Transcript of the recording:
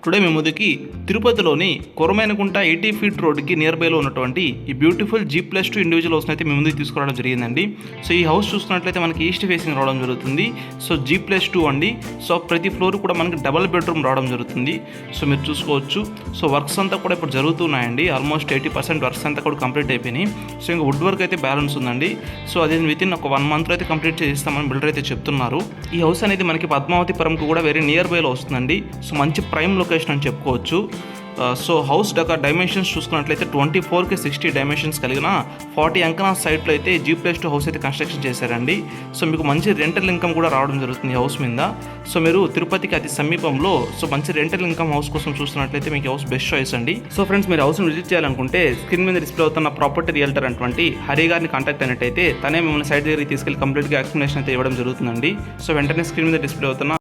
Today మీ ముందుకి తిరుపతిలోని కొరమేనకుంట 80 feet రోడ్కి నియర్ బైలో ఉన్నటువంటి ఈ బ్యూటిఫుల్ G+2 ఇండివిజువల్ హౌస్ని అయితే మీ ముందుకు తీసుకురావడం జరిగిందండి. సో ఈ హౌస్ చూసుకున్నట్లయితే మనకి ఈస్ట్ ఫేసింగ్ రావడం జరుగుతుంది. సో G+2 అండి. సో ప్రతి ఫ్లోర్ కూడా మనకి డబల్ బెడ్రూమ్ రావడం జరుగుతుంది. సో మీరు చూసుకోవచ్చు. సో వర్క్స్ అంతా కూడా ఇప్పుడు జరుగుతున్నాయండి. ఆల్మోస్ట్ 80% వర్క్స్ అంతా కూడా కంప్లీట్ అయిపోయినాయి. సో ఇంకా వుడ్ వర్క్ అయితే బ్యాలెన్స్ ఉందండి. సో అది వితిన్ ఒక 1 మంత్లో అయితే కంప్లీట్ చేస్తామని బిల్డర్ అయితే చెప్తున్నారు. ఈ హౌస్ అనేది మనకి పద్మావతిపురంకు కూడా వెరీ నియర్ బైలో వస్తుందండి. సో మంచి ప్రైమ్ లొకేషన్ అని చెప్పుకోవచ్చు. సో హౌస్ డైమెన్షన్స్ చూసుకున్నట్లయితే 24కి 60 డైమెన్షన్స్ కలిగిన 40 అంకనా సైట్లో అయితే G+2 హౌస్ అయితే కన్స్ట్రక్షన్ చేశారండి. సో మీకు మంచి రెంటల్ ఇన్కమ్ కూడా రావడం జరుగుతుంది హౌస్ మీద. సో మీరు తిరుపతికి అతి సమీపంలో సో మంచి రెంటల్ ఇన్కమ్ హౌస్ కోసం చూస్తున్నట్లయితే మీకు హౌస్ బెస్ట్ చాయిస్ అండి. సో ఫ్రెండ్స్, మీరు హౌస్ని విజిట్ చేయాలనుకుంటే స్క్రీన్ మీద డిస్ప్లే అవుతున్న ప్రాపర్టీ రియల్టర్ అటువంటి హరి గారిని కాంటాక్ట్ అయినట్టయితే తనే మిమ్మల్ని సైట్ దగ్గరికి తీసుకెళ్లి కంప్లీట్గా ఎక్స్ప్లెనేషన్ అయితే ఇవ్వడం జరుగుతుందండి. సో వెంటనే స్క్రీన్ మీద డిస్ప్లే అవుతున్న